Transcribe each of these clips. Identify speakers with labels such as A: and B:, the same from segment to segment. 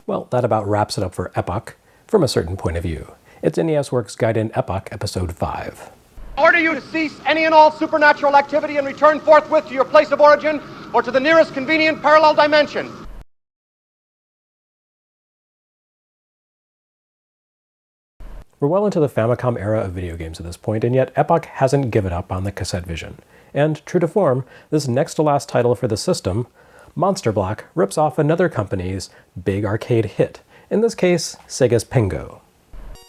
A: Well, that about wraps it up for Epoch, from a certain point of view. It's NES Works Gaiden Epoch Episode-05.
B: Order you to cease any and all supernatural activity and return forthwith to your place of origin or to the nearest convenient parallel dimension.
A: We're well into the Famicom era of video games at this point, and yet Epoch hasn't given up on the cassette vision. And, true to form, this next-to-last title for the system, Monster Block, rips off another company's big arcade hit, in this case, Sega's Pengo.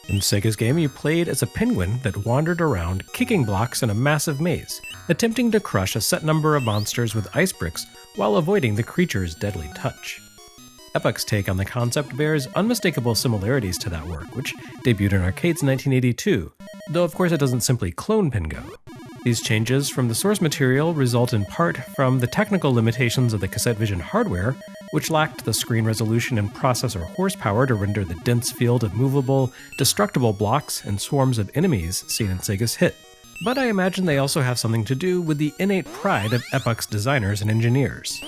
A: In Sega's game, you played as a penguin that wandered around kicking blocks in a massive maze, attempting to crush a set number of monsters with ice bricks while avoiding the creature's deadly touch. Epoch's take on the concept bears unmistakable similarities to that work, which debuted in arcades in 1982, though of course it doesn't simply clone Pengo. These changes from the source material result in part from the technical limitations of the cassette vision hardware, which lacked the screen resolution and processor horsepower to render the dense field of movable, destructible blocks and swarms of enemies seen in Sega's hit. But I imagine they also have something to do with the innate pride of Epoch's designers and engineers.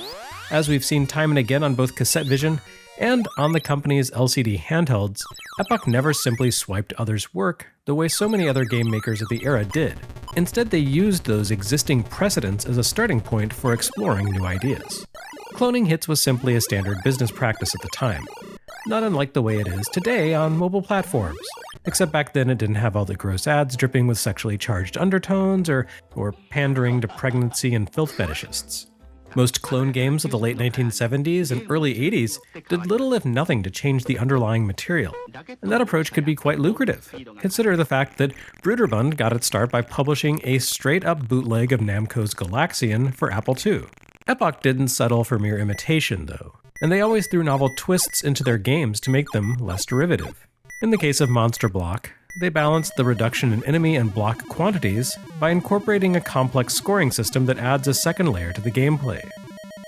A: As we've seen time and again on both cassette vision and on the company's LCD handhelds, Epoch never simply swiped others' work the way so many other game makers of the era did. Instead, they used those existing precedents as a starting point for exploring new ideas. Cloning hits was simply a standard business practice at the time, not unlike the way it is today on mobile platforms, except back then it didn't have all the gross ads dripping with sexually charged undertones or pandering to pregnancy and filth fetishists. Most clone games of the late 1970s and early 80s did little if nothing to change the underlying material, and that approach could be quite lucrative. Consider the fact that Broderbund got its start by publishing a straight-up bootleg of Namco's Galaxian for Apple II. Epoch didn't settle for mere imitation, though, and they always threw novel twists into their games to make them less derivative. In the case of Monster Block, they balanced the reduction in enemy and block quantities by incorporating a complex scoring system that adds a second layer to the gameplay.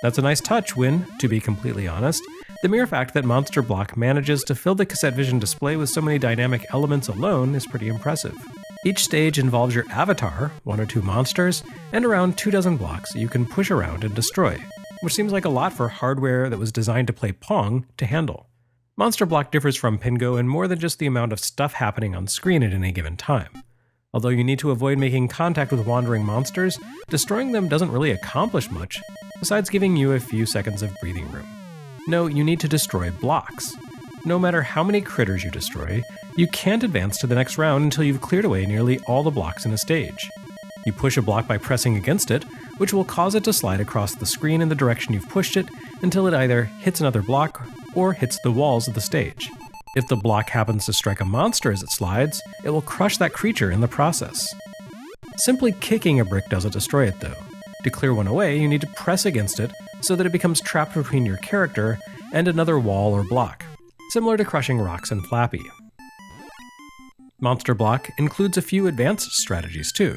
A: That's a nice touch when, to be completely honest, the mere fact that Monster Block manages to fill the cassette vision display with so many dynamic elements alone is pretty impressive. Each stage involves your avatar, 1 or 2 monsters, and around 24 blocks you can push around and destroy, which seems like a lot for hardware that was designed to play Pong to handle. Monster Block differs from Pengo in more than just the amount of stuff happening on screen at any given time. Although you need to avoid making contact with wandering monsters, destroying them doesn't really accomplish much, besides giving you a few seconds of breathing room. No, you need to destroy blocks. No matter how many critters you destroy, you can't advance to the next round until you've cleared away nearly all the blocks in a stage. You push a block by pressing against it, which will cause it to slide across the screen in the direction you've pushed it until it either hits another block or hits the walls of the stage. If the block happens to strike a monster as it slides, it will crush that creature in the process. Simply kicking a brick doesn't destroy it though. To clear one away, you need to press against it so that it becomes trapped between your character and another wall or block, similar to crushing rocks in Flappy. Monster Block includes a few advanced strategies too.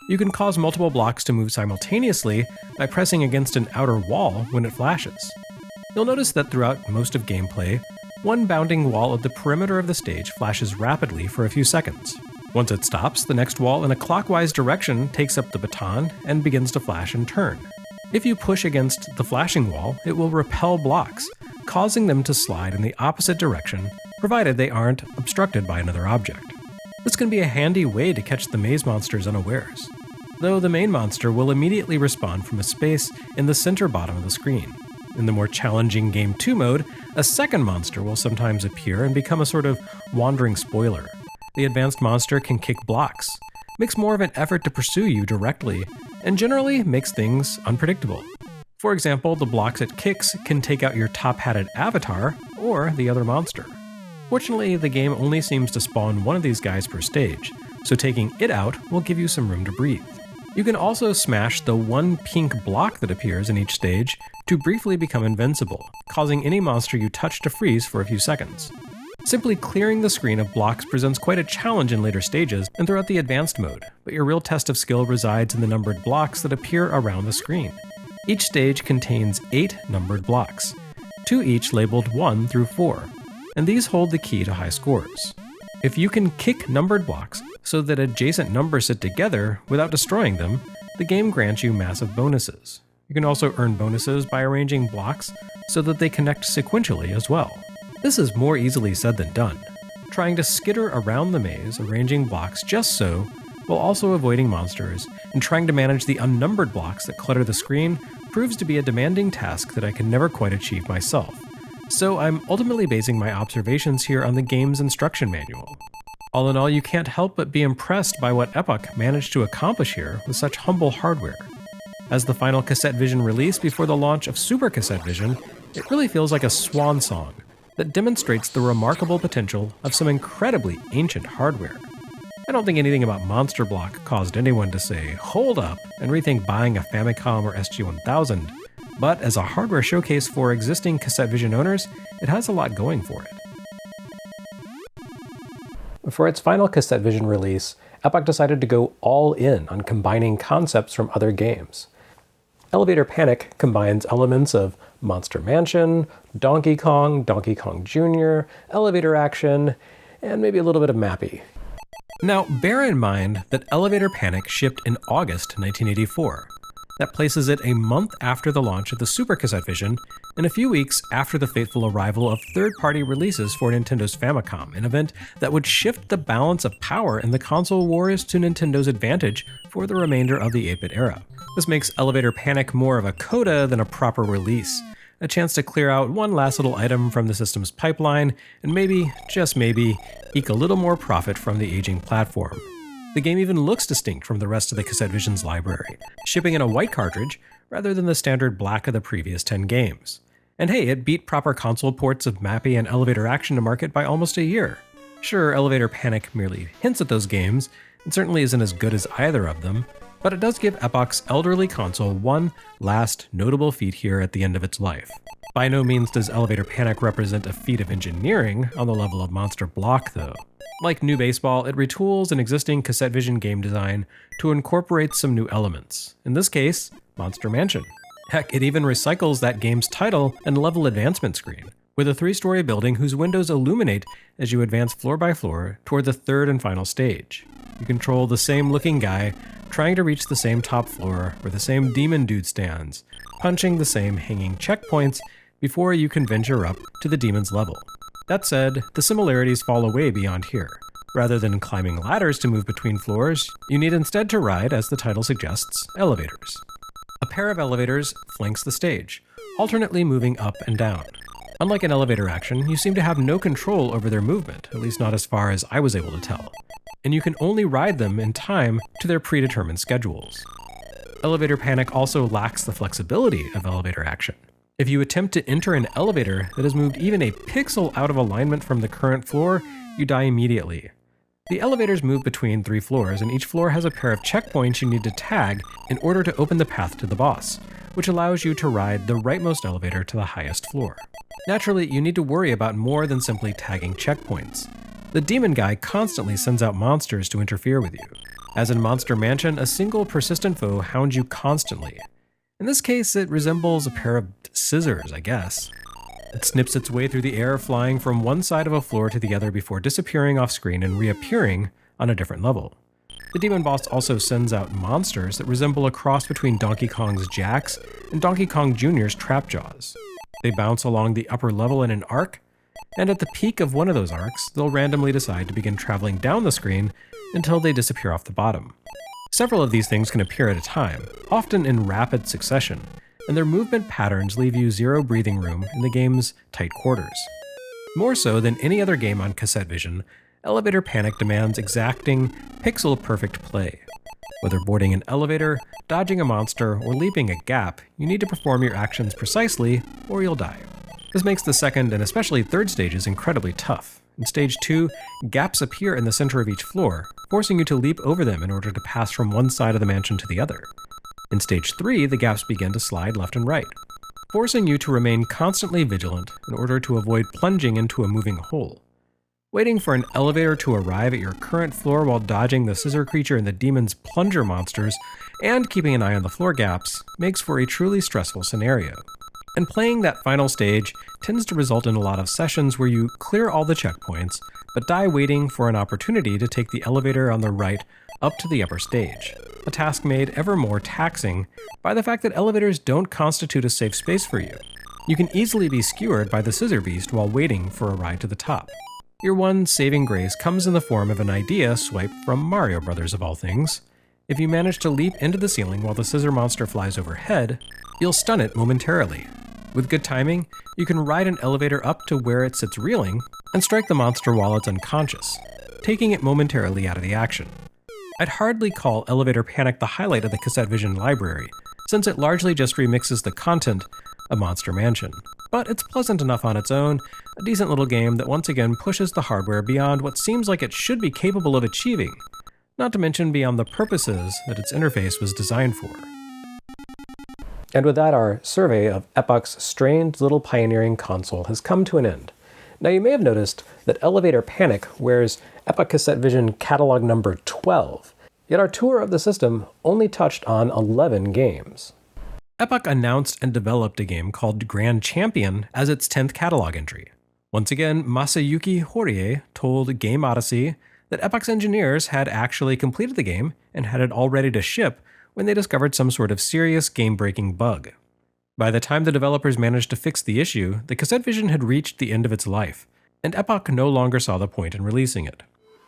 A: You can cause multiple blocks to move simultaneously by pressing against an outer wall when it flashes. You'll notice that throughout most of gameplay, one bounding wall at the perimeter of the stage flashes rapidly for a few seconds. Once it stops, the next wall in a clockwise direction takes up the baton and begins to flash in turn. If you push against the flashing wall, it will repel blocks, causing them to slide in the opposite direction, provided they aren't obstructed by another object. This can be a handy way to catch the maze monsters unawares, though the main monster will immediately respawn from a space in the center bottom of the screen. In the more challenging Game 2 mode, a second monster will sometimes appear and become a sort of wandering spoiler. The advanced monster can kick blocks, makes more of an effort to pursue you directly, and generally makes things unpredictable. For example, the blocks it kicks can take out your top-hatted avatar or the other monster. Fortunately, the game only seems to spawn one of these guys per stage, so taking it out will give you some room to breathe. You can also smash the one pink block that appears in each stage to briefly become invincible, causing any monster you touch to freeze for a few seconds. Simply clearing the screen of blocks presents quite a challenge in later stages and throughout the advanced mode, but your real test of skill resides in the numbered blocks that appear around the screen. Each stage contains 8 numbered blocks, 2 each labeled 1 through 4, and these hold the key to high scores. If you can kick numbered blocks so that adjacent numbers sit together without destroying them, the game grants you massive bonuses. You can also earn bonuses by arranging blocks so that they connect sequentially as well. This is more easily said than done. Trying to skitter around the maze, arranging blocks just so, while also avoiding monsters, and trying to manage the unnumbered blocks that clutter the screen proves to be a demanding task that I can never quite achieve myself. So I'm ultimately basing my observations here on the game's instruction manual. All in all, you can't help but be impressed by what Epoch managed to accomplish here with such humble hardware. As the final Cassette Vision release before the launch of Super Cassette Vision, it really feels like a swan song that demonstrates the remarkable potential of some incredibly ancient hardware. I don't think anything about Monster Block caused anyone to say, hold up, and rethink buying a Famicom or SG-1000, but as a hardware showcase for existing Cassette Vision owners, it has a lot going for it. For its final Cassette Vision release, Epoch decided to go all in on combining concepts from other games. Elevator Panic combines elements of Monster Mansion, Donkey Kong Jr., elevator action, and maybe a little bit of Mappy. Now, bear in mind that Elevator Panic shipped in August 1984. That places it a month after the launch of the Super Cassette Vision, and a few weeks after the fateful arrival of third-party releases for Nintendo's Famicom, an event that would shift the balance of power in the console wars to Nintendo's advantage for the remainder of the 8-bit era. This makes Elevator Panic more of a coda than a proper release, a chance to clear out one last little item from the system's pipeline, and maybe, just maybe, eke a little more profit from the aging platform. The game even looks distinct from the rest of the Cassette Vision's library, shipping in a white cartridge rather than the standard black of the previous 10 games. And hey, it beat proper console ports of Mappy and Elevator Action to market by almost a year. Sure, Elevator Panic merely hints at those games, and certainly isn't as good as either of them, but it does give Epoch's elderly console one last notable feat here at the end of its life. By no means does Elevator Panic represent a feat of engineering on the level of Monster Block, though. Like New Baseball, it retools an existing Cassette Vision game design to incorporate some new elements. In this case, Monster Mansion. Heck, it even recycles that game's title and level advancement screen, with a 3-story building whose windows illuminate as you advance floor by floor toward the third and final stage. You control the same looking guy, trying to reach the same top floor where the same demon dude stands, punching the same hanging checkpoints before you can venture up to the demon's level. That said, the similarities fall away beyond here. Rather than climbing ladders to move between floors, you need instead to ride, as the title suggests, elevators. A pair of elevators flanks the stage, alternately moving up and down. Unlike in Elevator Action, you seem to have no control over their movement, at least not as far as I was able to tell, and you can only ride them in time to their predetermined schedules. Elevator Panic also lacks the flexibility of Elevator Action. If you attempt to enter an elevator that has moved even a pixel out of alignment from the current floor, you die immediately. The elevators move between 3 floors, and each floor has a pair of checkpoints you need to tag in order to open the path to the boss, which allows you to ride the rightmost elevator to the highest floor. Naturally, you need to worry about more than simply tagging checkpoints. The demon guy constantly sends out monsters to interfere with you. As in Monster Mansion, a single persistent foe hounds you constantly. In this case, it resembles a pair of scissors, I guess. It snips its way through the air, flying from one side of a floor to the other before disappearing off screen and reappearing on a different level. The demon boss also sends out monsters that resemble a cross between Donkey Kong's Jax and Donkey Kong Jr.'s Trapjaws. They bounce along the upper level in an arc, and at the peak of one of those arcs, they'll randomly decide to begin traveling down the screen until they disappear off the bottom. Several of these things can appear at a time, often in rapid succession, and their movement patterns leave you zero breathing room in the game's tight quarters. More so than any other game on Cassette Vision, Elevator Panic demands exacting, pixel-perfect play. Whether boarding an elevator, dodging a monster, or leaping a gap, you need to perform your actions precisely, or you'll die. This makes the second and especially third stages incredibly tough. In Stage 2, gaps appear in the center of each floor, forcing you to leap over them in order to pass from one side of the mansion to the other. In Stage 3, the gaps begin to slide left and right, forcing you to remain constantly vigilant in order to avoid plunging into a moving hole. Waiting for an elevator to arrive at your current floor while dodging the scissor creature and the demon's plunger monsters, and keeping an eye on the floor gaps, makes for a truly stressful scenario. And playing that final stage tends to result in a lot of sessions where you clear all the checkpoints, but die waiting for an opportunity to take the elevator on the right up to the upper stage, a task made ever more taxing by the fact that elevators don't constitute a safe space for you. You can easily be skewered by the scissor beast while waiting for a ride to the top. Your one saving grace comes in the form of an idea swiped from Mario Brothers of all things. If you manage to leap into the ceiling while the scissor monster flies overhead, you'll stun it momentarily. With good timing, you can ride an elevator up to where it sits reeling and strike the monster while it's unconscious, taking it momentarily out of the action. I'd hardly call Elevator Panic the highlight of the Cassette Vision library, since it largely just remixes the content of Monster Mansion. But it's pleasant enough on its own, a decent little game that once again pushes the hardware beyond what seems like it should be capable of achieving, not to mention beyond the purposes that its interface was designed for. And with that, our survey of Epoch's strange little pioneering console has come to an end. Now you may have noticed that Elevator Panic wears Epoch Cassette Vision catalog number 12, yet our tour of the system only touched on 11 games. Epoch announced and developed a game called Grand Champion as its 10th catalog entry. Once again, Masayuki Horie told Game Odyssey that Epoch's engineers had actually completed the game and had it all ready to ship when they discovered some sort of serious game-breaking bug. By the time the developers managed to fix the issue, the Cassette Vision had reached the end of its life, and Epoch no longer saw the point in releasing it.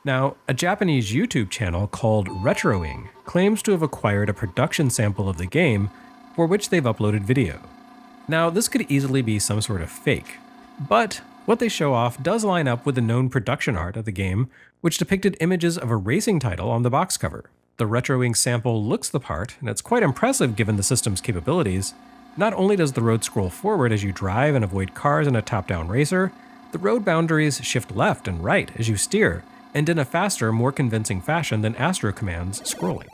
A: Now, a Japanese YouTube channel called Retroing claims to have acquired a production sample of the game for which they've uploaded video. Now, this could easily be some sort of fake, but what they show off does line up with the known production art of the game, which depicted images of a racing title on the box cover. The Retroing sample looks the part, and it's quite impressive given the system's capabilities. Not only does the road scroll forward as you drive and avoid cars in a top-down racer, the road boundaries shift left and right as you steer, and in a faster, more convincing fashion than Astro Command's scrolling.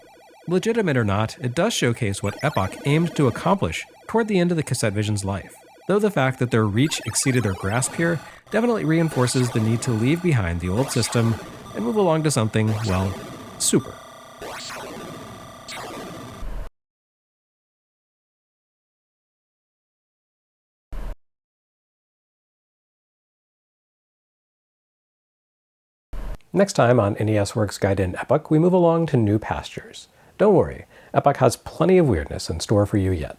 A: Legitimate or not, it does showcase what Epoch aimed to accomplish toward the end of the Cassette Vision's life, though the fact that their reach exceeded their grasp here definitely reinforces the need to leave behind the old system and move along to something, well, super. Next time on NES Works Gaiden Epoch, we move along to new pastures. Don't worry, Epoch has plenty of weirdness in store for you yet.